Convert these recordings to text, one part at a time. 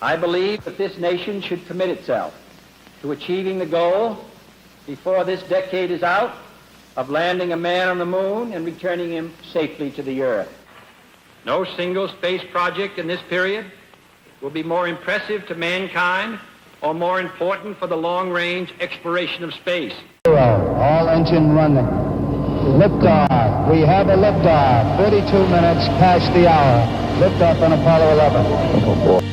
I believe that this nation should commit itself to achieving the goal, before this decade is out, of landing a man on the moon and returning him safely to the earth. No single space project in this period will be more impressive to mankind or more important for the long-range exploration of space. All engine running. Liftoff. We have a liftoff. 42 minutes past the hour. Liftoff on Apollo 11.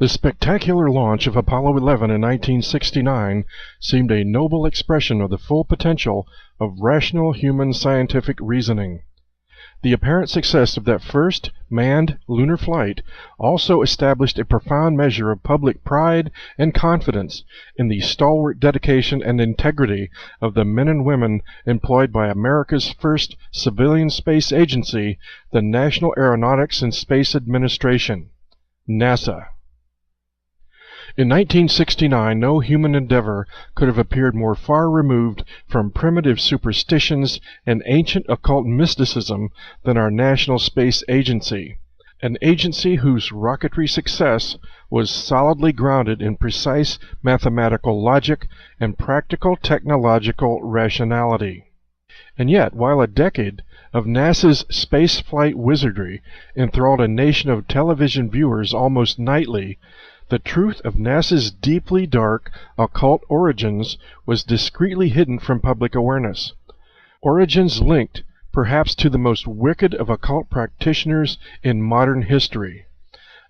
The spectacular launch of Apollo 11 in 1969 seemed a noble expression of the full potential of rational human scientific reasoning. The apparent success of that first manned lunar flight also established a profound measure of public pride and confidence in the stalwart dedication and integrity of the men and women employed by America's first civilian space agency, the National Aeronautics and Space Administration, NASA. In 1969, no human endeavor could have appeared more far removed from primitive superstitions and ancient occult mysticism than our National Space Agency, an agency whose rocketry success was solidly grounded in precise mathematical logic and practical technological rationality. And yet, while a decade of NASA's spaceflight wizardry enthralled a nation of television viewers almost nightly, the truth of NASA's deeply dark, occult origins was discreetly hidden from public awareness. Origins linked, perhaps, to the most wicked of occult practitioners in modern history,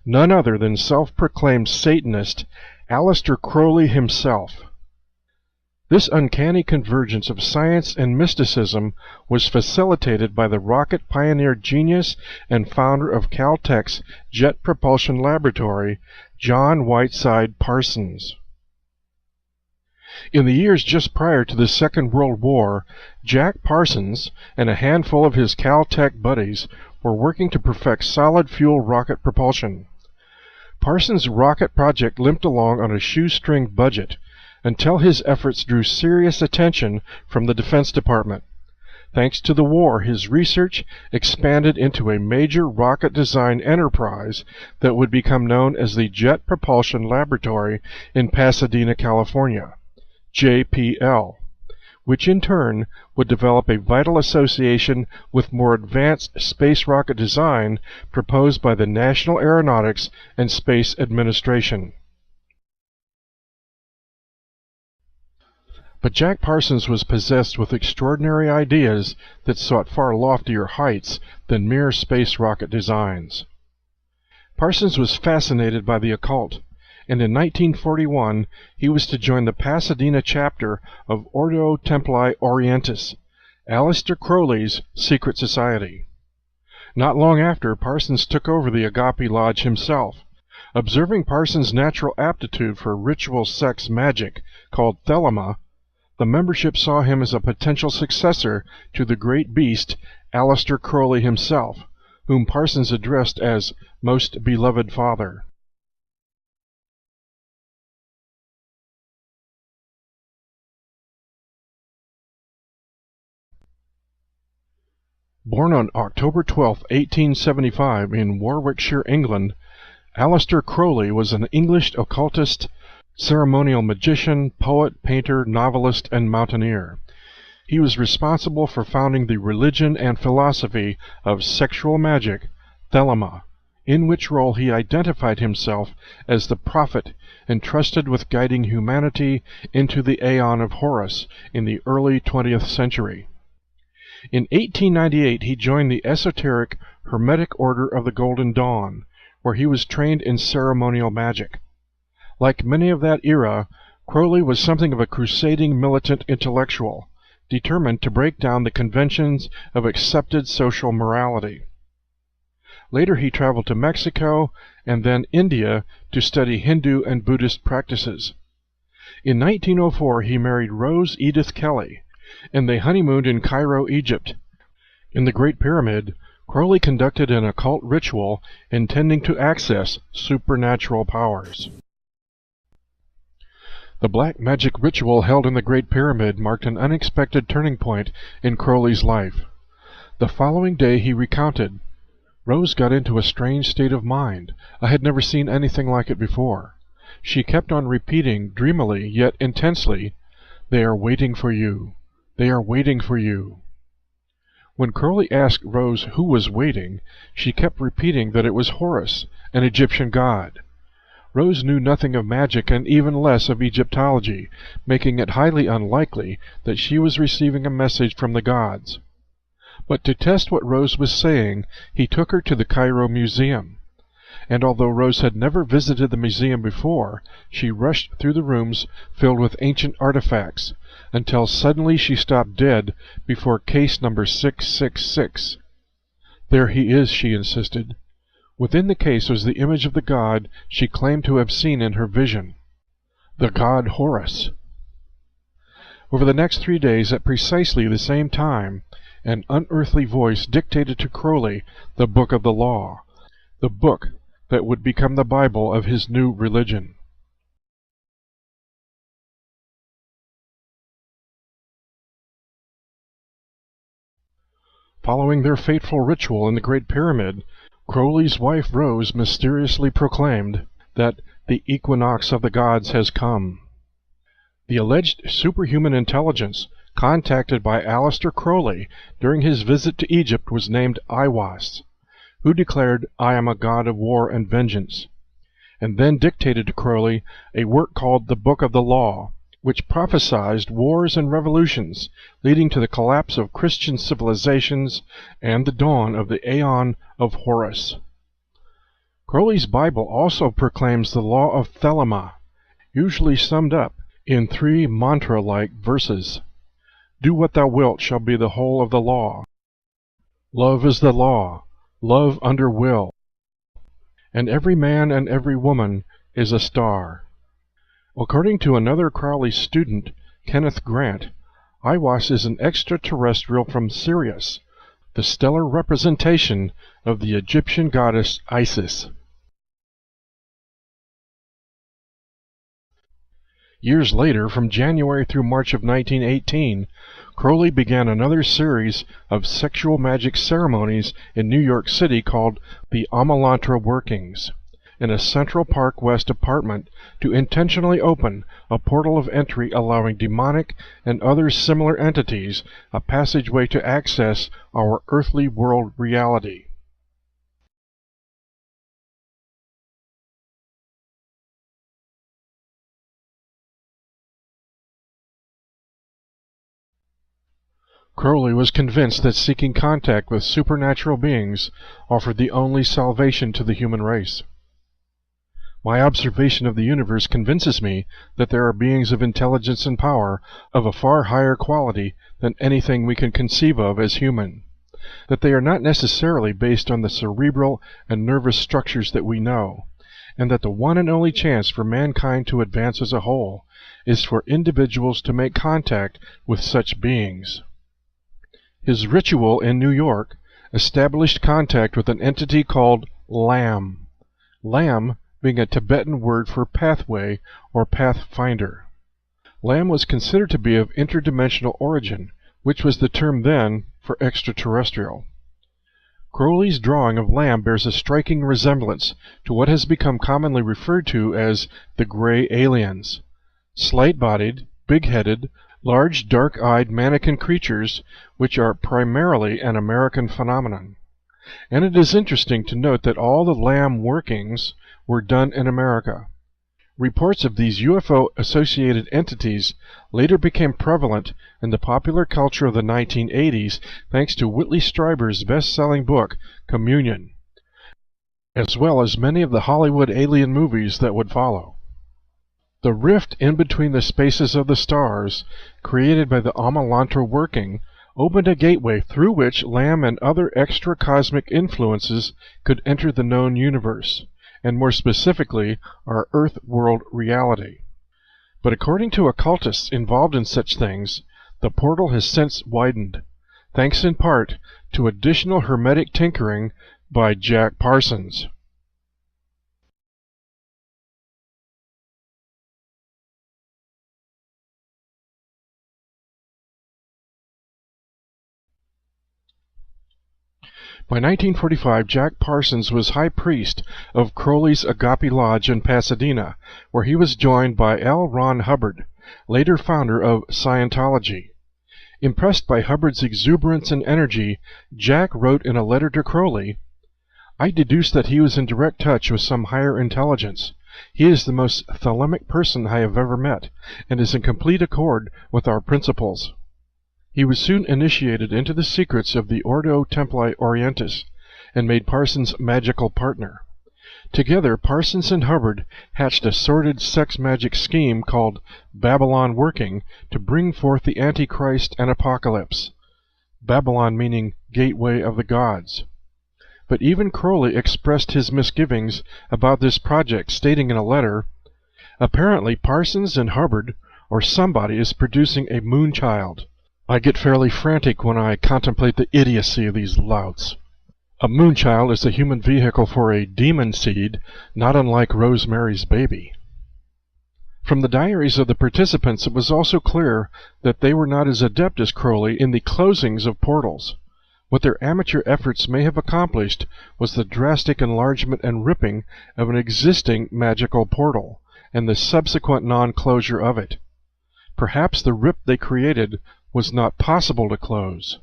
none other than self-proclaimed Satanist Aleister Crowley himself. This uncanny convergence of science and mysticism was facilitated by the rocket pioneer genius and founder of Caltech's Jet Propulsion Laboratory, John Whiteside Parsons. In the years just prior to the Second World War, Jack Parsons and a handful of his Caltech buddies were working to perfect solid-fuel rocket propulsion. Parsons' rocket project limped along on a shoestring budget, until his efforts drew serious attention from the Defense Department. Thanks to the war, his research expanded into a major rocket design enterprise that would become known as the Jet Propulsion Laboratory in Pasadena, California, JPL, which in turn would develop a vital association with more advanced space rocket design proposed by the National Aeronautics and Space Administration. But Jack Parsons was possessed with extraordinary ideas that sought far loftier heights than mere space rocket designs. Parsons was fascinated by the occult, and in 1941 he was to join the Pasadena chapter of Ordo Templi Orientis, Aleister Crowley's secret society. Not long after, Parsons took over the Agape Lodge himself. Observing Parsons' natural aptitude for ritual sex magic, called Thelema, the membership saw him as a potential successor to the great beast Aleister Crowley himself, whom Parsons addressed as Most Beloved Father. Born on October 12, 1875, in Warwickshire, England, Aleister Crowley was an English occultist, ceremonial magician, poet, painter, novelist, and mountaineer. He was responsible for founding the religion and philosophy of sexual magic, Thelema, in which role he identified himself as the prophet entrusted with guiding humanity into the Aeon of Horus in the early 20th century. In 1898 he joined the esoteric Hermetic Order of the Golden Dawn, where he was trained in ceremonial magic. Like many of that era, Crowley was something of a crusading militant intellectual, determined to break down the conventions of accepted social morality. Later he traveled to Mexico and then India to study Hindu and Buddhist practices. In 1904 he married Rose Edith Kelly, and they honeymooned in Cairo, Egypt. In the Great Pyramid, Crowley conducted an occult ritual intending to access supernatural powers. The black magic ritual held in the Great Pyramid marked an unexpected turning point in Crowley's life. The following day he recounted, "Rose got into a strange state of mind. I had never seen anything like it before. She kept on repeating, dreamily yet intensely, 'They are waiting for you. They are waiting for you.'" When Crowley asked Rose who was waiting, she kept repeating that it was Horus, an Egyptian god. Rose knew nothing of magic and even less of Egyptology, making it highly unlikely that she was receiving a message from the gods. But to test what Rose was saying, he took her to the Cairo Museum. And although Rose had never visited the museum before, she rushed through the rooms filled with ancient artifacts, until suddenly she stopped dead before case number 666. "There he is," she insisted. Within the case was the image of the god she claimed to have seen in her vision, the god Horus. Over the next 3 days, at precisely the same time, an unearthly voice dictated to Crowley the Book of the Law, the book that would become the Bible of his new religion. Following their fateful ritual in the Great Pyramid, Crowley's wife Rose mysteriously proclaimed that the equinox of the gods has come. The alleged superhuman intelligence contacted by Aleister Crowley during his visit to Egypt was named Aiwass, who declared, "I am a god of war and vengeance," and then dictated to Crowley a work called the Book of the Law, which prophesied wars and revolutions leading to the collapse of Christian civilizations and the dawn of the Aeon of Horus. Crowley's Bible also proclaims the law of Thelema, usually summed up in 3 mantra-like verses. "Do what thou wilt shall be the whole of the law. Love is the law, love under will. And every man and every woman is a star." According to another Crowley student, Kenneth Grant, Aiwass is an extraterrestrial from Sirius, the stellar representation of the Egyptian goddess Isis. Years later, from January through March of 1918, Crowley began another series of sexual magic ceremonies in New York City called the Amalantra Workings, in a Central Park West apartment to intentionally open a portal of entry allowing demonic and other similar entities a passageway to access our earthly world reality. Crowley was convinced that seeking contact with supernatural beings offered the only salvation to the human race. My observation of the universe convinces me that there are beings of intelligence and power of a far higher quality than anything we can conceive of as human, that they are not necessarily based on the cerebral and nervous structures that we know, and that the one and only chance for mankind to advance as a whole is for individuals to make contact with such beings. His ritual in New York, established contact with an entity called Lam. Lam being a Tibetan word for pathway or pathfinder. Lam was considered to be of interdimensional origin, which was the term then for extraterrestrial. Crowley's drawing of Lam bears a striking resemblance to what has become commonly referred to as the gray aliens. Slight-bodied, big-headed, large dark-eyed mannequin creatures which are primarily an American phenomenon. And it is interesting to note that all the Lam workings were done in America. Reports of these UFO-associated entities later became prevalent in the popular culture of the 1980s thanks to Whitley Strieber's best-selling book, Communion, as well as many of the Hollywood alien movies that would follow. The rift in between the spaces of the stars, created by the Amalantra working, opened a gateway through which Lam and other extra-cosmic influences could enter the known universe, and more specifically, our Earth-world reality. But according to occultists involved in such things, the portal has since widened, thanks in part to additional hermetic tinkering by Jack Parsons. By 1945, Jack Parsons was high priest of Crowley's Agape Lodge in Pasadena, where he was joined by L. Ron Hubbard, later founder of Scientology. Impressed by Hubbard's exuberance and energy, Jack wrote in a letter to Crowley, "I deduce that he was in direct touch with some higher intelligence. He is the most thelemic person I have ever met, and is in complete accord with our principles." He was soon initiated into the secrets of the Ordo Templi Orientis, and made Parsons' magical partner. Together, Parsons and Hubbard hatched a sordid sex magic scheme called Babylon Working to bring forth the Antichrist and Apocalypse. Babylon meaning Gateway of the Gods. But even Crowley expressed his misgivings about this project, stating in a letter, "Apparently Parsons and Hubbard, or somebody, is producing a moonchild. I get fairly frantic when I contemplate the idiocy of these louts." A moonchild is a human vehicle for a demon seed, not unlike Rosemary's Baby. From the diaries of the participants, it was also clear that they were not as adept as Crowley in the closings of portals. What their amateur efforts may have accomplished was the drastic enlargement and ripping of an existing magical portal, and the subsequent non-closure of it. Perhaps the rip they created was not possible to close.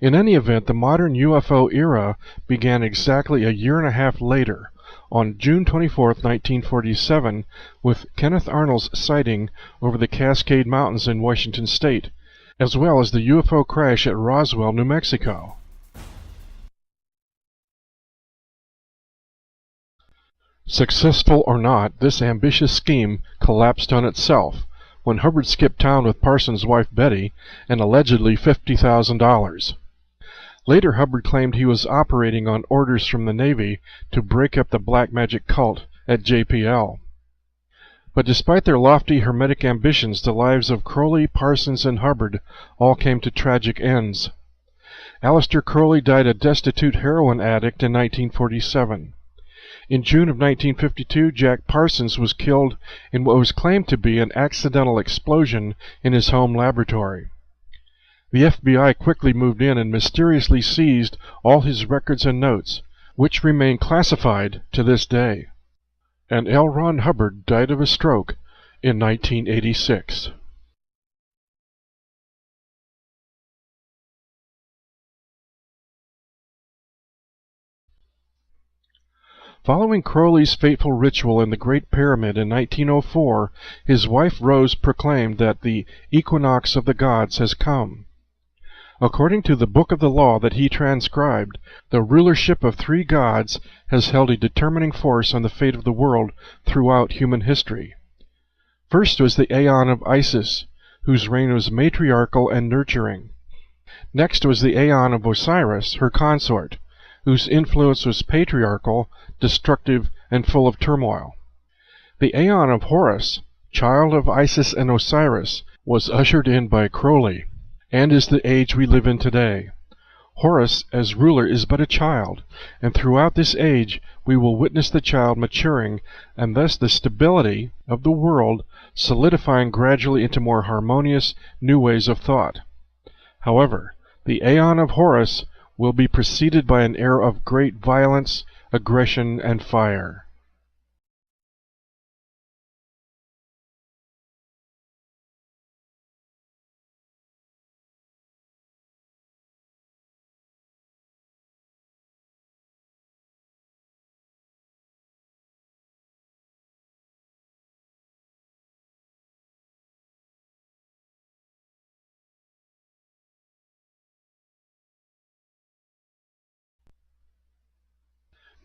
In any event, the modern UFO era began exactly a year and a half later, on June 24, 1947, with Kenneth Arnold's sighting over the Cascade Mountains in Washington State, as well as the UFO crash at Roswell, New Mexico. Successful or not, this ambitious scheme collapsed on itself when Hubbard skipped town with Parsons' wife Betty and allegedly $50,000. Later, Hubbard claimed he was operating on orders from the Navy to break up the black magic cult at JPL. But despite their lofty hermetic ambitions, the lives of Crowley, Parsons, and Hubbard all came to tragic ends. Aleister Crowley died a destitute heroin addict in 1947. In June of 1952, Jack Parsons was killed in what was claimed to be an accidental explosion in his home laboratory. The FBI quickly moved in and mysteriously seized all his records and notes, which remain classified to this day. And L. Ron Hubbard died of a stroke in 1986. Following Crowley's fateful ritual in the Great Pyramid in 1904, his wife Rose proclaimed that the equinox of the gods has come. According to the Book of the Law that he transcribed, the rulership of three gods has held a determining force on the fate of the world throughout human history. First was the Aeon of Isis, whose reign was matriarchal and nurturing. Next was the Aeon of Osiris, her consort, whose influence was patriarchal, destructive, and full of turmoil. The Aeon of Horus, child of Isis and Osiris, was ushered in by Crowley, and is the age we live in today. Horus, as ruler, is but a child, and throughout this age we will witness the child maturing, and thus the stability of the world solidifying gradually into more harmonious new ways of thought. However, the Aeon of Horus will be preceded by an era of great violence, aggression, and fire.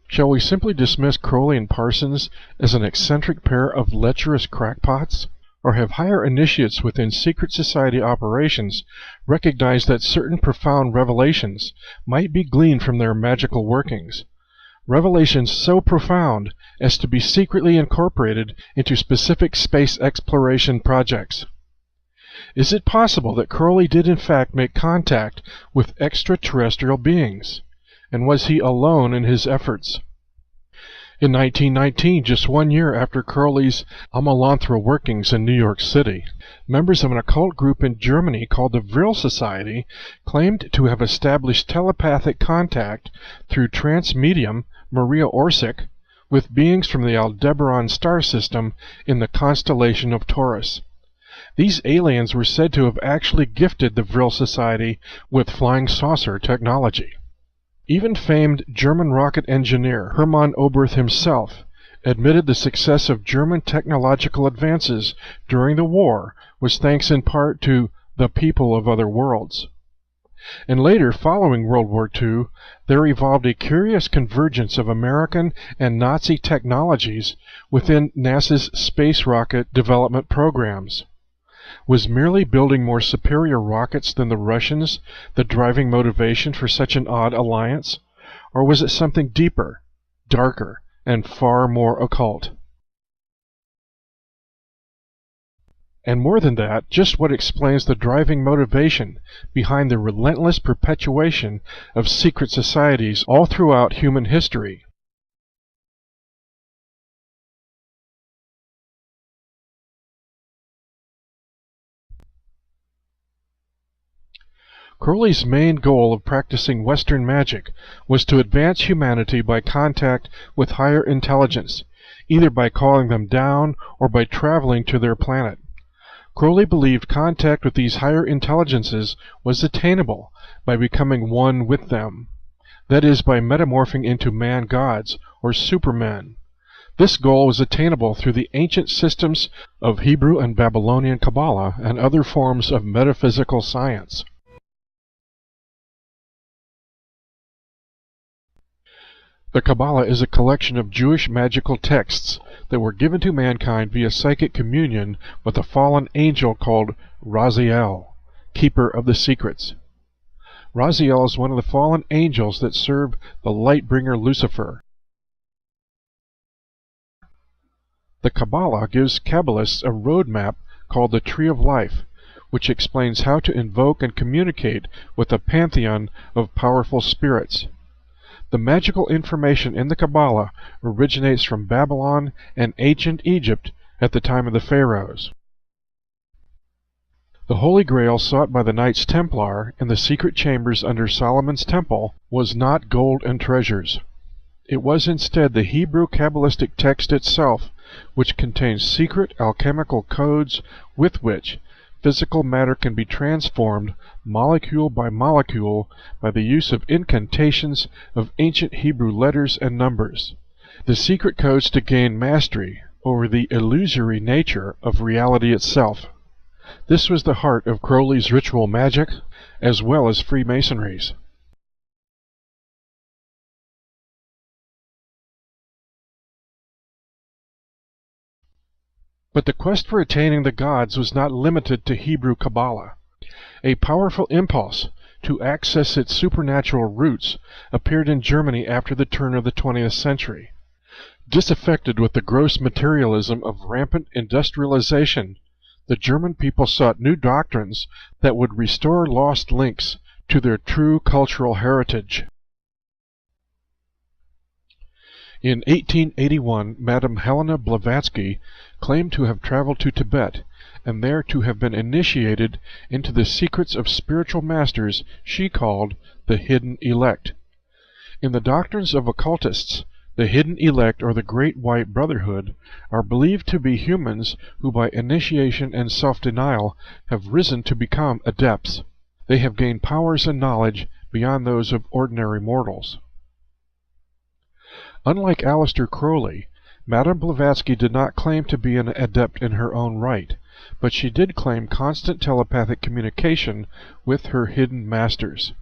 Shall we simply dismiss Crowley and Parsons as an eccentric pair of lecherous crackpots? Or have higher initiates within secret society operations recognized that certain profound revelations might be gleaned from their magical workings? Revelations so profound as to be secretly incorporated into specific space exploration projects. Is it possible that Crowley did in fact make contact with extraterrestrial beings? And was he alone in his efforts? In 1919, just 1 year after Crowley's Amalanthra workings in New York City, members of an occult group in Germany called the Vril Society claimed to have established telepathic contact through trance medium Maria Orsic with beings from the Aldebaran star system in the constellation of Taurus. These aliens were said to have actually gifted the Vril Society with flying saucer technology. Even famed German rocket engineer Hermann Oberth himself admitted the success of German technological advances during the war was thanks in part to the people of other worlds. And later, following World War II, there evolved a curious convergence of American and Nazi technologies within NASA's space rocket development programs. Was merely building more superior rockets than the Russians the driving motivation for such an odd alliance? Or was it something deeper, darker, and far more occult? And more than that, just what explains the driving motivation behind the relentless perpetuation of secret societies all throughout human history? Crowley's main goal of practicing Western magic was to advance humanity by contact with higher intelligence, either by calling them down or by traveling to their planet. Crowley believed contact with these higher intelligences was attainable by becoming one with them, that is, by metamorphing into man-gods or supermen. This goal was attainable through the ancient systems of Hebrew and Babylonian Kabbalah and other forms of metaphysical science. The Kabbalah is a collection of Jewish magical texts that were given to mankind via psychic communion with a fallen angel called Raziel, keeper of the secrets. Raziel is one of the fallen angels that serve the light-bringer Lucifer. The Kabbalah gives Kabbalists a roadmap called the Tree of Life, which explains how to invoke and communicate with a pantheon of powerful spirits. The magical information in the Kabbalah originates from Babylon and ancient Egypt at the time of the pharaohs. The Holy Grail sought by the Knights Templar in the secret chambers under Solomon's Temple was not gold and treasures. It was instead the Hebrew Kabbalistic text itself, which contains secret alchemical codes with which physical matter can be transformed molecule by molecule by the use of incantations of ancient Hebrew letters and numbers. The secret codes to gain mastery over the illusory nature of reality itself. This was the heart of Crowley's ritual magic, as well as Freemasonry's. But the quest for attaining the gods was not limited to Hebrew Kabbalah. A powerful impulse to access its supernatural roots appeared in Germany after the turn of the 20th century. Disaffected with the gross materialism of rampant industrialization, the German people sought new doctrines that would restore lost links to their true cultural heritage. In 1881, Madame Helena Blavatsky claimed to have traveled to Tibet and there to have been initiated into the secrets of spiritual masters she called the hidden elect. In the doctrines of occultists, the hidden elect, or the Great White Brotherhood, are believed to be humans who by initiation and self-denial have risen to become adepts. They have gained powers and knowledge beyond those of ordinary mortals. Unlike Aleister Crowley, Madame Blavatsky did not claim to be an adept in her own right, but she did claim constant telepathic communication with her hidden masters.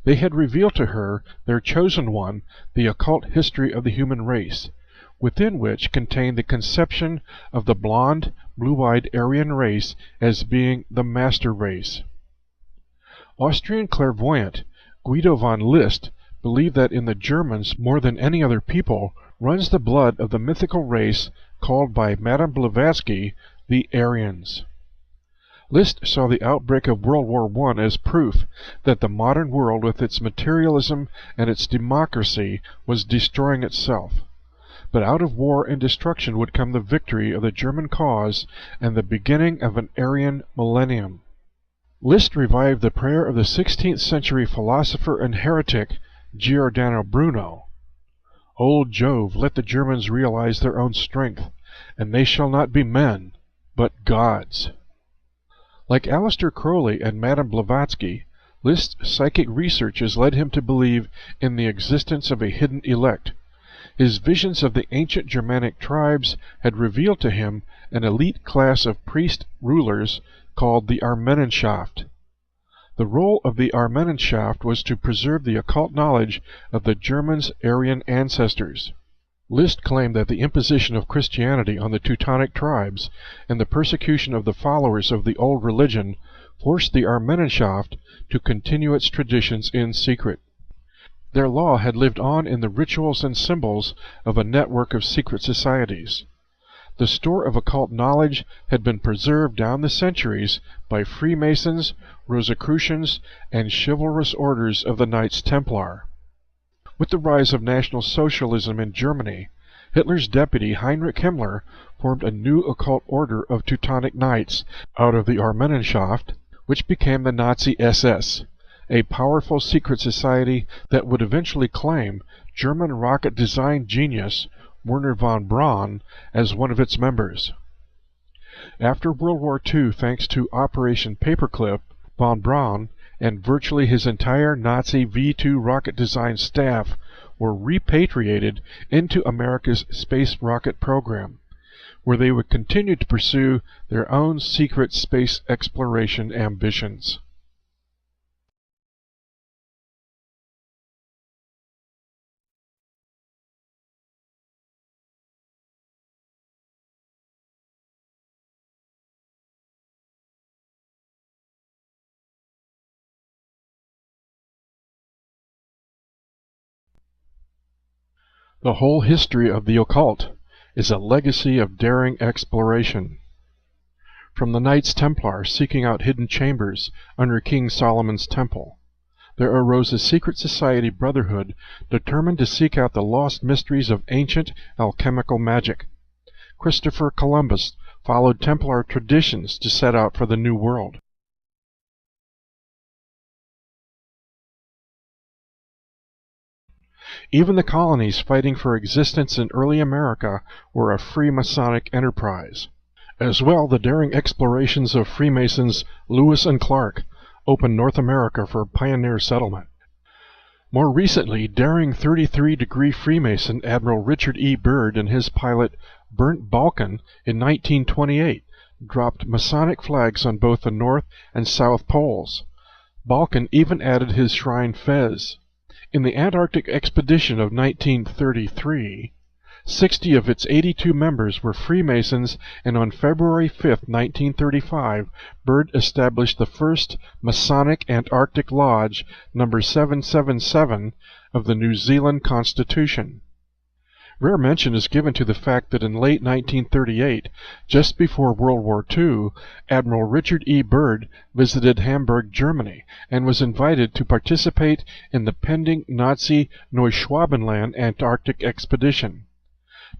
They had revealed to her, their chosen one, the occult history of the human race, within which contained the conception of the blonde, blue-eyed Aryan race as being the master race. Austrian clairvoyant Guido von List believed that in the Germans, more than any other people, runs the blood of the mythical race called by Madame Blavatsky the Aryans. List saw the outbreak of World War I as proof that the modern world with its materialism and its democracy was destroying itself. But out of war and destruction would come the victory of the German cause and the beginning of an Aryan millennium. List revived the prayer of the 16th century philosopher and heretic Giordano Bruno. Old Jove, let the Germans realize their own strength, and they shall not be men, but gods. Like Aleister Crowley and Madame Blavatsky, List's psychic researches led him to believe in the existence of a hidden elect. His visions of the ancient Germanic tribes had revealed to him an elite class of priest rulers called the Armenenschaft. The role of the Armenenschaft was to preserve the occult knowledge of the Germans' Aryan ancestors. List claimed that the imposition of Christianity on the Teutonic tribes and the persecution of the followers of the old religion forced the Armenenschaft to continue its traditions in secret. Their law had lived on in the rituals and symbols of a network of secret societies. The store of occult knowledge had been preserved down the centuries by Freemasons, Rosicrucians, and chivalrous orders of the Knights Templar. With the rise of National Socialism in Germany, Hitler's deputy Heinrich Himmler formed a new occult order of Teutonic Knights out of the Armenenschaft, which became the Nazi SS, a powerful secret society that would eventually claim German rocket design genius Werner von Braun as one of its members. After World War II, thanks to Operation Paperclip, von Braun and virtually his entire Nazi V-2 rocket design staff were repatriated into America's space rocket program, where they would continue to pursue their own secret space exploration ambitions. The whole history of the occult is a legacy of daring exploration. From the Knights Templar seeking out hidden chambers under King Solomon's temple, there arose a secret society brotherhood determined to seek out the lost mysteries of ancient alchemical magic. Christopher Columbus followed Templar traditions to set out for the New World. Even the colonies fighting for existence in early America were a Freemasonic enterprise. As well, the daring explorations of Freemasons Lewis and Clark opened North America for pioneer settlement. More recently, daring 33-degree Freemason Admiral Richard E. Byrd and his pilot Bernd Balken in 1928 dropped Masonic flags on both the North and South Poles. Balken even added his shrine Fez. In the Antarctic expedition of 1933, 60 of its 82 members were Freemasons, and on February 5, 1935, Byrd established the first Masonic Antarctic Lodge, number 777 of the New Zealand Constitution. Rare mention is given to the fact that in late 1938, just before World War II, Admiral Richard E. Byrd visited Hamburg, Germany, and was invited to participate in the pending Nazi Neuschwabenland Antarctic expedition.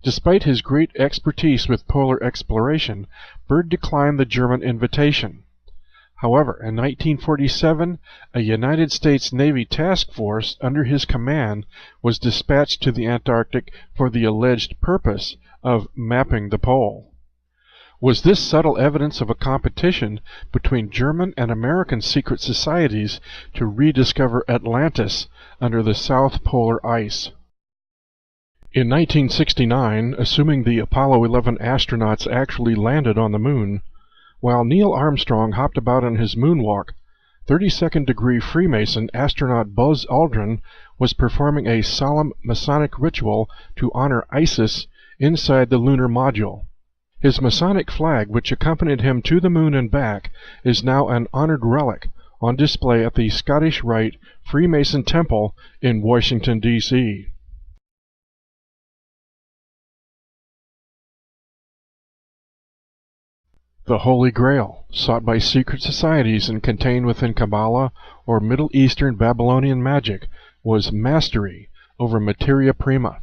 Despite his great expertise with polar exploration, Byrd declined the German invitation. However, in 1947, a United States Navy task force under his command was dispatched to the Antarctic for the alleged purpose of mapping the pole. Was this subtle evidence of a competition between German and American secret societies to rediscover Atlantis under the South Polar ice? In 1969, assuming the Apollo 11 astronauts actually landed on the Moon, while Neil Armstrong hopped about on his moonwalk, 32nd degree Freemason astronaut Buzz Aldrin was performing a solemn Masonic ritual to honor Isis inside the lunar module. His Masonic flag, which accompanied him to the Moon and back, is now an honored relic on display at the Scottish Rite Freemason Temple in Washington, D.C. The Holy Grail, sought by secret societies and contained within Kabbalah or Middle Eastern Babylonian magic, was mastery over materia prima,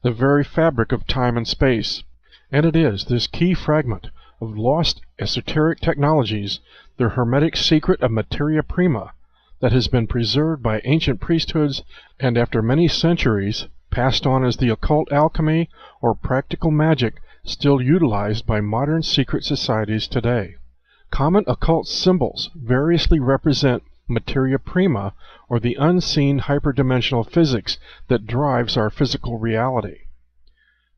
the very fabric of time and space. And it is this key fragment of lost esoteric technologies, the hermetic secret of materia prima, that has been preserved by ancient priesthoods and after many centuries passed on as the occult alchemy or practical magic still utilized by modern secret societies today. Common occult symbols variously represent materia prima, or the unseen hyperdimensional physics that drives our physical reality.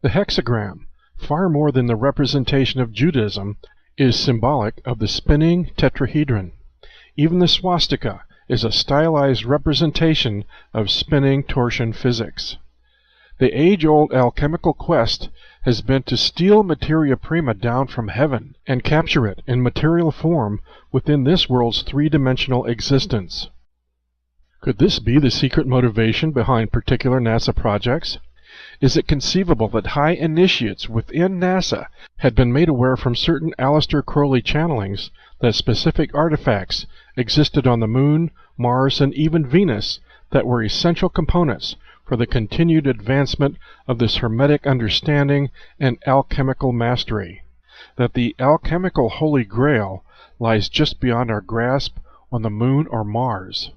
The hexagram, far more than the representation of Judaism, is symbolic of the spinning tetrahedron. Even the swastika is a stylized representation of spinning torsion physics. The age-old alchemical quest has been to steal materia prima down from heaven and capture it in material form within this world's three-dimensional existence. Could this be the secret motivation behind particular NASA projects? Is it conceivable that high initiates within NASA had been made aware from certain Aleister Crowley channelings that specific artifacts existed on the Moon, Mars, and even Venus that were essential components for the continued advancement of this hermetic understanding and alchemical mastery, that the alchemical Holy Grail lies just beyond our grasp on the Moon or Mars?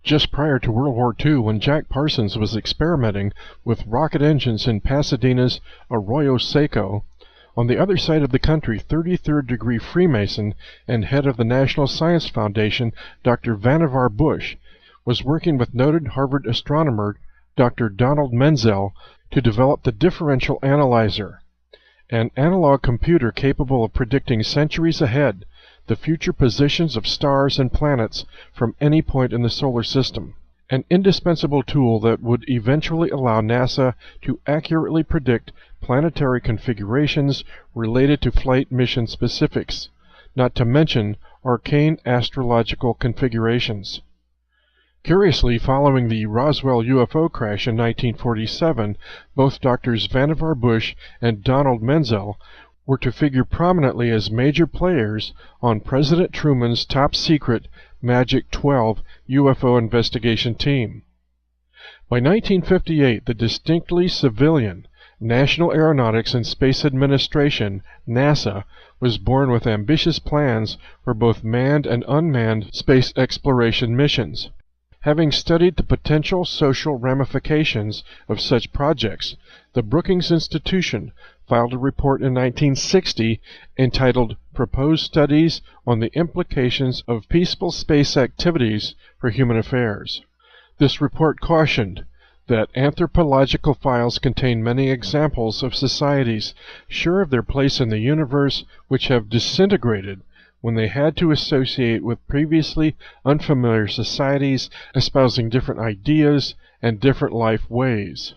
Just prior to World War II, when Jack Parsons was experimenting with rocket engines in Pasadena's Arroyo Seco, on the other side of the country, 33rd degree Freemason and head of the National Science Foundation, Dr. Vannevar Bush, was working with noted Harvard astronomer Dr. Donald Menzel to develop the differential analyzer, an analog computer capable of predicting centuries ahead the future positions of stars and planets from any point in the solar system, an indispensable tool that would eventually allow NASA to accurately predict planetary configurations related to flight mission specifics, not to mention arcane astrological configurations. Curiously, following the Roswell UFO crash in 1947, both Drs. Vannevar Bush and Donald Menzel were to figure prominently as major players on President Truman's top-secret Magic 12 UFO investigation team. By 1958, the distinctly civilian National Aeronautics and Space Administration, NASA, was born with ambitious plans for both manned and unmanned space exploration missions. Having studied the potential social ramifications of such projects, the Brookings Institution filed a report in 1960 entitled Proposed Studies on the Implications of Peaceful Space Activities for Human Affairs. This report cautioned that anthropological files contain many examples of societies sure of their place in the universe which have disintegrated when they had to associate with previously unfamiliar societies espousing different ideas and different life ways.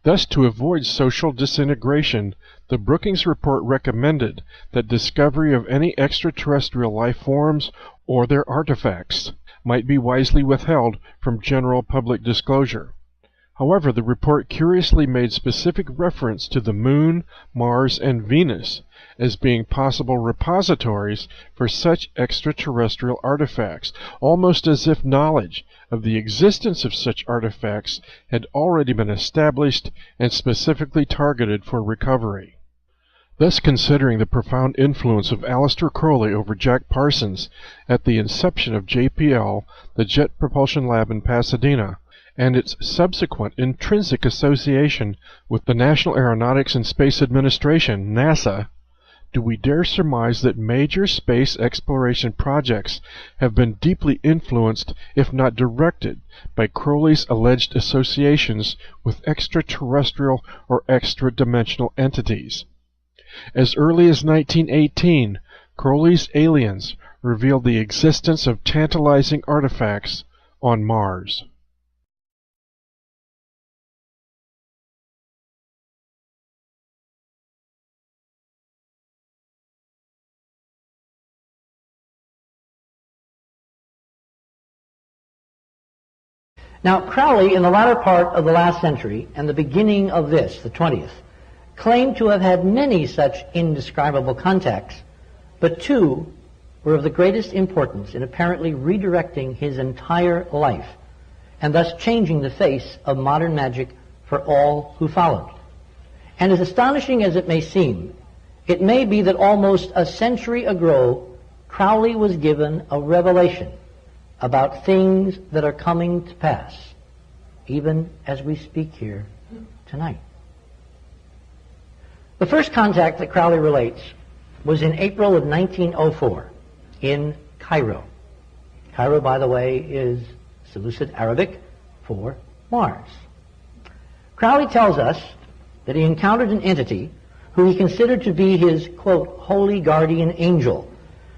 Thus, to avoid social disintegration, The Brookings Report recommended that discovery of any extraterrestrial life forms or their artifacts might be wisely withheld from general public disclosure. However, the report curiously made specific reference to the Moon, Mars, and Venus as being possible repositories for such extraterrestrial artifacts, almost as if knowledge of the existence of such artifacts had already been established and specifically targeted for recovery. Thus, considering the profound influence of Aleister Crowley over Jack Parsons at the inception of JPL, the Jet Propulsion Lab in Pasadena, and its subsequent intrinsic association with the National Aeronautics and Space Administration, NASA, do we dare surmise that major space exploration projects have been deeply influenced, if not directed, by Crowley's alleged associations with extraterrestrial or extra-dimensional entities. As early as 1918, Crowley's aliens revealed the existence of tantalizing artifacts on Mars. Now, Crowley, in the latter part of the last century and the beginning of this, the 20th, claimed to have had many such indescribable contacts, but two were of the greatest importance in apparently redirecting his entire life and thus changing the face of modern magic for all who followed. And as astonishing as it may seem, it may be that almost a century ago, Crowley was given a revelation about things that are coming to pass, even as we speak here tonight. The first contact that Crowley relates was in April of 1904 in Cairo. Cairo, by the way, is Seleucid Arabic for Mars. Crowley tells us that he encountered an entity who he considered to be his, quote, holy guardian angel.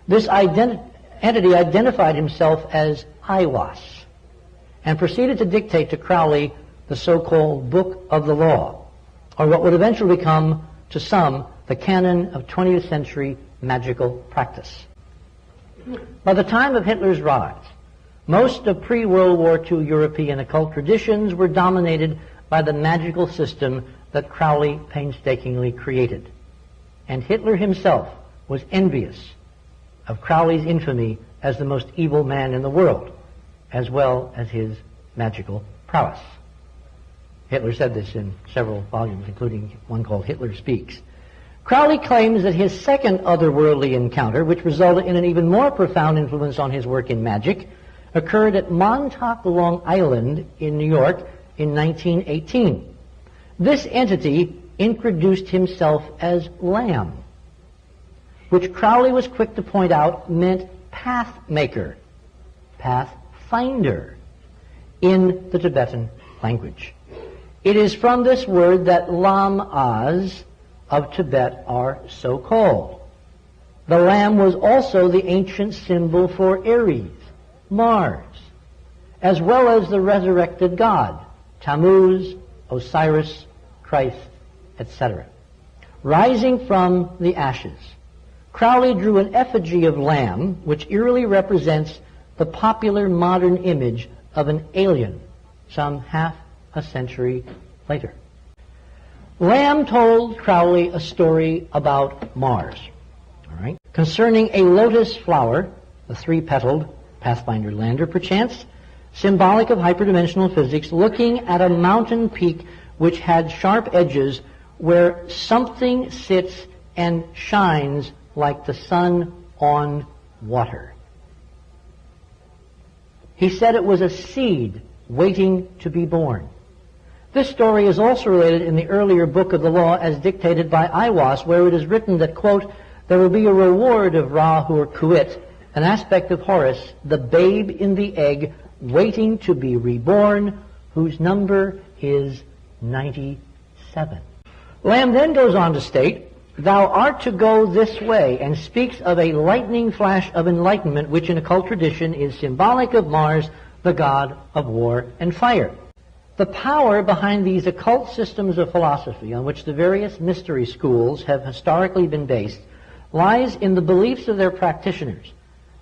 This entity identified himself as Aiwas and proceeded to dictate to Crowley the so-called Book of the Law, or what would eventually become, to some, the canon of 20th century magical practice. By the time of Hitler's rise, most of pre-World War II European occult traditions were dominated by the magical system that Crowley painstakingly created. And Hitler himself was envious of Crowley's infamy as the most evil man in the world, as well as his magical prowess. Hitler said this in several volumes, including one called Hitler Speaks. Crowley claims that his second otherworldly encounter, which resulted in an even more profound influence on his work in magic, occurred at Montauk, Long Island in New York in 1918. This entity introduced himself as Lamb, which Crowley was quick to point out meant pathmaker, pathfinder, in the Tibetan language. It is from this word that Lam-as of Tibet are so called. The lamb was also the ancient symbol for Ares, Mars, as well as the resurrected god, Tammuz, Osiris, Christ, etc. Rising from the ashes, Crowley drew an effigy of Lamb, which eerily represents the popular modern image of an alien some half a century later. Lamb told Crowley a story about Mars, concerning a lotus flower, the three-petaled Pathfinder lander, perchance, symbolic of hyperdimensional physics, looking at a mountain peak which had sharp edges where something sits and shines like the sun on water. He said it was a seed waiting to be born. This story is also related in the earlier Book of the Law as dictated by Aiwas, where it is written that, quote, there will be a reward of Ra or Kuit, an aspect of Horus, the babe in the egg, waiting to be reborn, whose number is 97. Lamb then goes on to state, thou art to go this way, and speaks of a lightning flash of enlightenment, which in occult tradition is symbolic of Mars, the god of war and fire. The power behind these occult systems of philosophy on which the various mystery schools have historically been based lies in the beliefs of their practitioners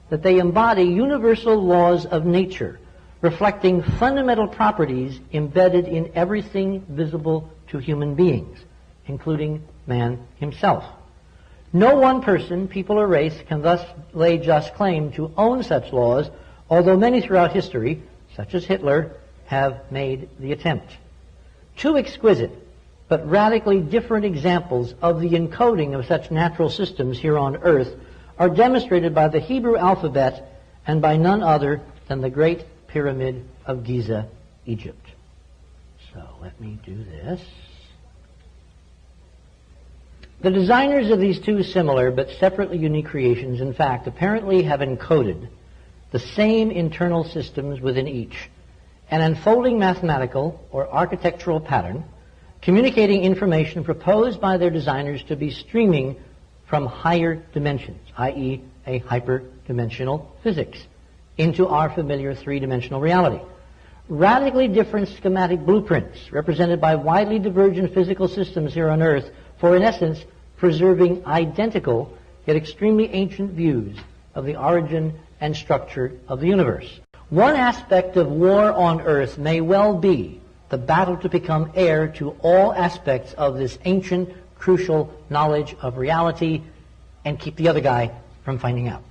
that they embody universal laws of nature, reflecting fundamental properties embedded in everything visible to human beings, including man himself. No one person, people, or race can thus lay just claim to own such laws, although many throughout history, such as Hitler, have made the attempt. Two exquisite but radically different examples of the encoding of such natural systems here on earth are demonstrated by the Hebrew alphabet and by none other than the Great Pyramid of Giza, Egypt. So let me do this. The designers of these two similar but separately unique creations, in fact, apparently have encoded the same internal systems within each, an unfolding mathematical or architectural pattern communicating information proposed by their designers to be streaming from higher dimensions, i.e. a hyperdimensional physics, into our familiar three-dimensional reality. Radically different schematic blueprints represented by widely divergent physical systems here on Earth for, in essence, preserving identical yet extremely ancient views of the origin and structure of the universe. One aspect of war on Earth may well be the battle to become heir to all aspects of this ancient, crucial knowledge of reality and keep the other guy from finding out.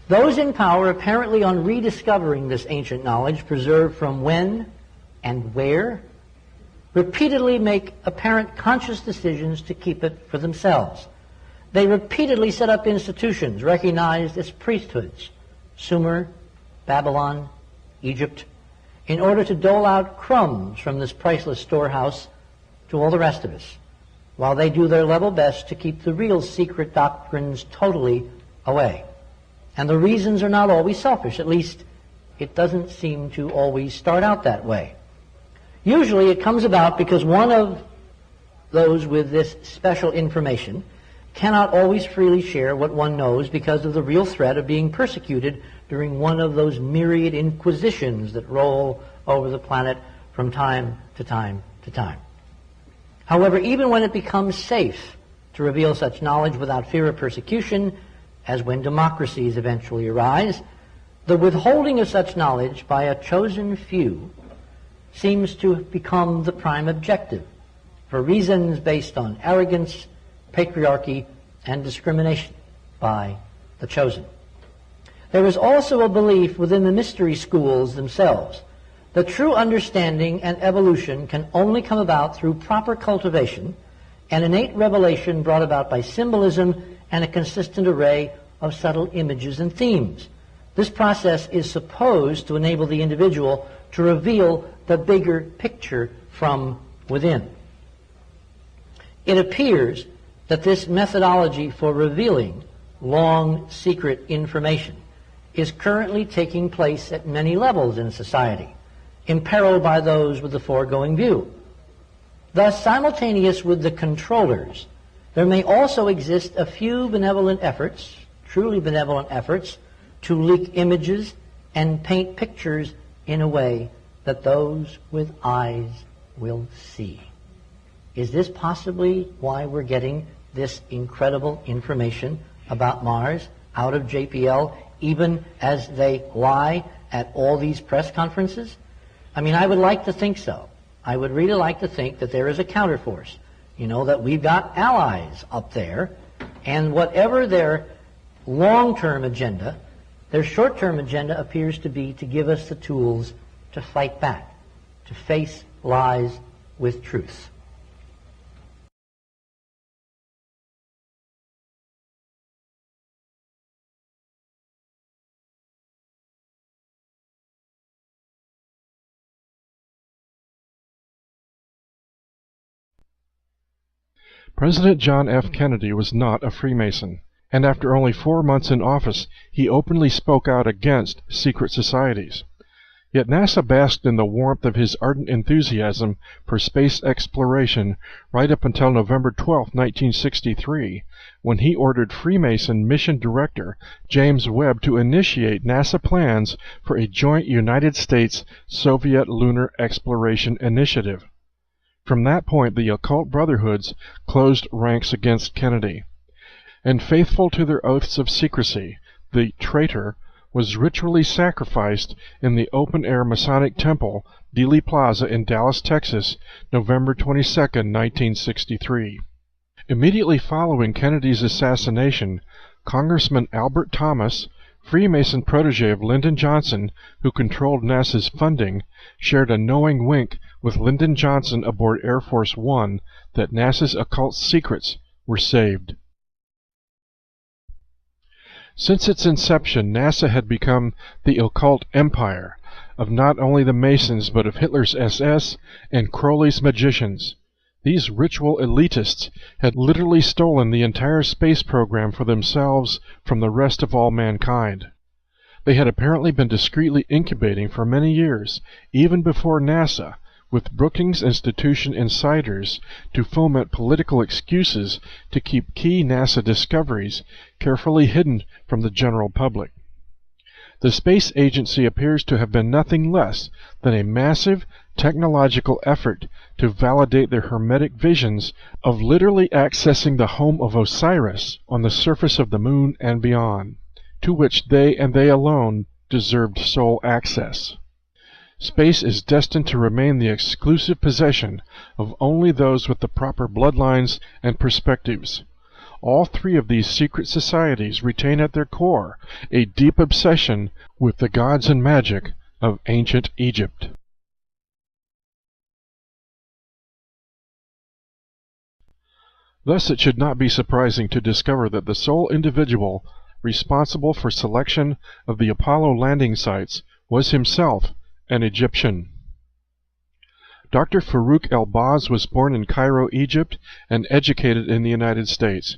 Those in power, apparently on rediscovering this ancient knowledge preserved from when and where, repeatedly make apparent conscious decisions to keep it for themselves. They repeatedly set up institutions recognized as priesthoods, Sumer, Babylon, Egypt, in order to dole out crumbs from this priceless storehouse to all the rest of us, while they do their level best to keep the real secret doctrines totally away. And the reasons are not always selfish. At least, it doesn't seem to always start out that way. Usually it comes about because one of those with this special information cannot always freely share what one knows because of the real threat of being persecuted during one of those myriad inquisitions that roll over the planet from time to time to time. However, even when it becomes safe to reveal such knowledge without fear of persecution, as when democracies eventually arise, the withholding of such knowledge by a chosen few seems to become the prime objective for reasons based on arrogance, patriarchy, and discrimination by the chosen. There is also a belief within the mystery schools themselves that true understanding and evolution can only come about through proper cultivation and innate revelation brought about by symbolism and a consistent array of subtle images and themes. This process is supposed to enable the individual to reveal the bigger picture from within. It appears that this methodology for revealing long secret information is currently taking place at many levels in society, imperiled by those with the foregoing view. Thus, simultaneous with the controllers, there may also exist a few benevolent efforts, truly benevolent efforts, to leak images and paint pictures in a way that those with eyes will see. Is this possibly why we're getting this incredible information about Mars out of JPL, even as they lie at all these press conferences? I mean, I would like to think so. I would really like to think that there is a counterforce. You know, that we've got allies up there, and whatever their long-term agenda, their short-term agenda appears to be to give us the tools to fight back, to face lies with truth. President John F. Kennedy was not a Freemason, and after only 4 months in office, he openly spoke out against secret societies. Yet NASA basked in the warmth of his ardent enthusiasm for space exploration right up until November 12, 1963, when he ordered Freemason mission director James Webb to initiate NASA plans for a joint United States-Soviet lunar exploration initiative. From that point, the occult brotherhoods closed ranks against Kennedy. And faithful to their oaths of secrecy, the traitor was ritually sacrificed in the open-air Masonic temple, Dealey Plaza in Dallas, Texas, November 22, 1963. Immediately following Kennedy's assassination, Congressman Albert Thomas, Freemason protege of Lyndon Johnson, who controlled NASA's funding, shared a knowing wink with Lyndon Johnson aboard Air Force One that NASA's occult secrets were saved. Since its inception, NASA had become the occult empire of not only the Masons but of Hitler's SS and Crowley's magicians. These ritual elitists had literally stolen the entire space program for themselves from the rest of all mankind. They had apparently been discreetly incubating for many years, even before NASA, with Brookings Institution insiders to foment political excuses to keep key NASA discoveries carefully hidden from the general public. The space agency appears to have been nothing less than a massive technological effort to validate their hermetic visions of literally accessing the home of Osiris on the surface of the moon and beyond, to which they and they alone deserved sole access. Space is destined to remain the exclusive possession of only those with the proper bloodlines and perspectives. All three of these secret societies retain at their core a deep obsession with the gods and magic of ancient Egypt. Thus it should not be surprising to discover that the sole individual responsible for selection of the Apollo landing sites was himself an Egyptian. Dr. Farouk El-Baz was born in Cairo, Egypt, and educated in the United States.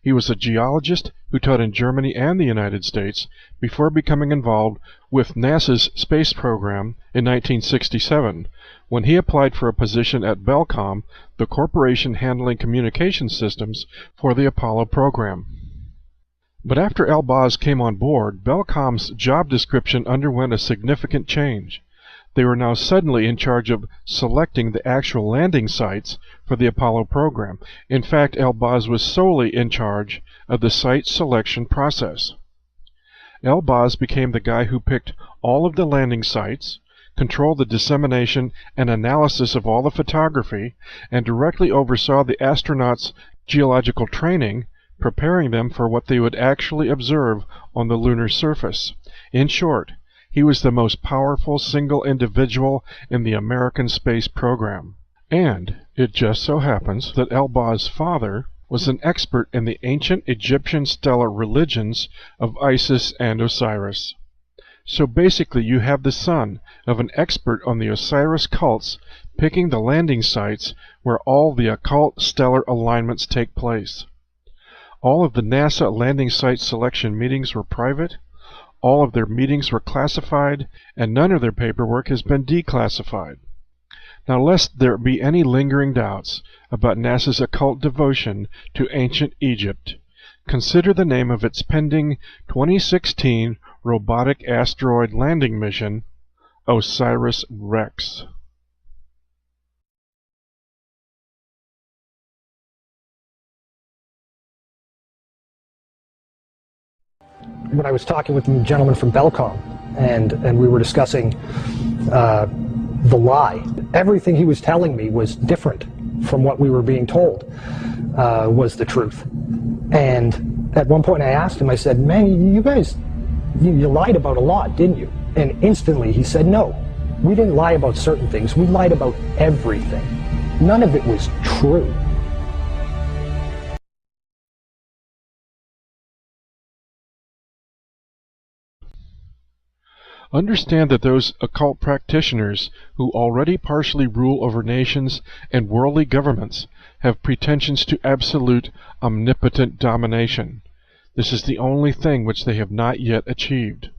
He was a geologist who taught in Germany and the United States before becoming involved with NASA's space program in 1967, when he applied for a position at Belcom, the corporation handling communication systems for the Apollo program. But after El-Baz came on board, Belcom's job description underwent a significant change. They were now suddenly in charge of selecting the actual landing sites for the Apollo program. In fact, El-Baz was solely in charge of the site selection process. El-Baz became the guy who picked all of the landing sites, controlled the dissemination and analysis of all the photography, and directly oversaw the astronauts' geological training, preparing them for what they would actually observe on the lunar surface. In short, he was the most powerful single individual in the American space program. And it just so happens that El-Baz's father was an expert in the ancient Egyptian stellar religions of Isis and Osiris. So basically you have the son of an expert on the Osiris cults picking the landing sites where all the occult stellar alignments take place. All of the NASA landing site selection meetings were private. All of their meetings were classified, and none of their paperwork has been declassified. Now, lest there be any lingering doubts about NASA's occult devotion to ancient Egypt, consider the name of its pending 2016 robotic asteroid landing mission, OSIRIS-REx. When I was talking with the gentleman from Belcom, and we were discussing the lie, everything he was telling me was different from what we were being told was the truth. And at one point I asked him, I said, man, you guys, you lied about a lot, didn't you? And instantly he said, no, we didn't lie about certain things. We lied about everything. None of it was true. Understand that those occult practitioners who already partially rule over nations and worldly governments have pretensions to absolute, omnipotent domination. This is the only thing which they have not yet achieved.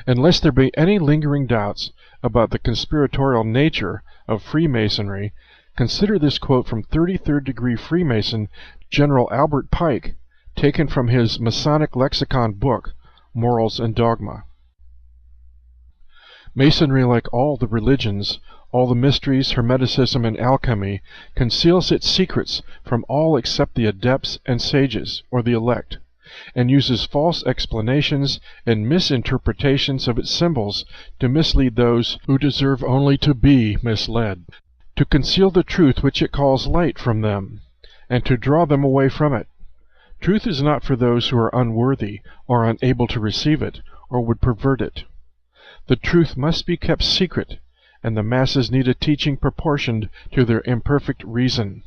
Unless there be any lingering doubts about the conspiratorial nature of Freemasonry, consider this quote from 33rd degree Freemason General Albert Pike, taken from his Masonic Lexicon book, Morals and Dogma. Masonry, like all the religions, all the mysteries, hermeticism, and alchemy, conceals its secrets from all except the adepts and sages, or the elect, and uses false explanations and misinterpretations of its symbols to mislead those who deserve only to be misled, to conceal the truth which it calls light from them, and to draw them away from it. Truth is not for those who are unworthy or unable to receive it, or would pervert it. The truth must be kept secret, and the masses need a teaching proportioned to their imperfect reason.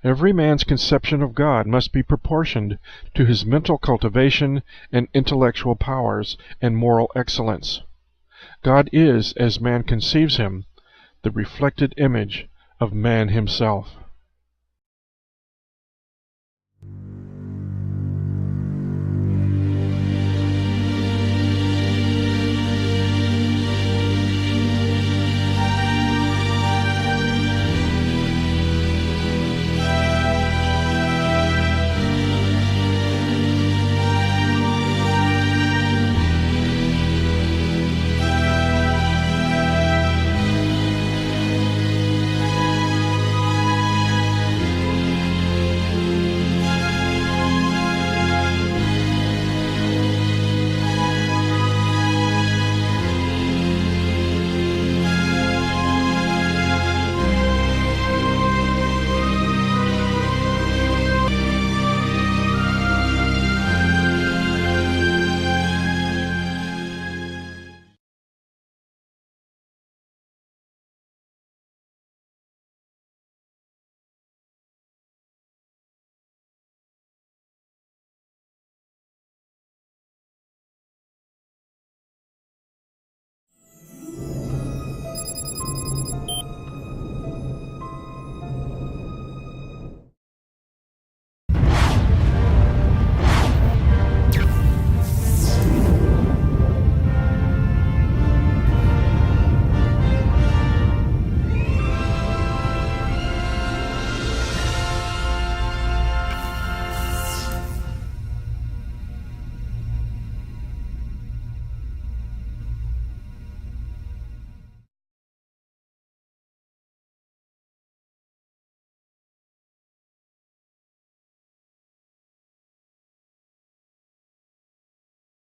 Every man's conception of God must be proportioned to his mental cultivation and intellectual powers and moral excellence. God is, as man conceives him, the reflected image of man himself.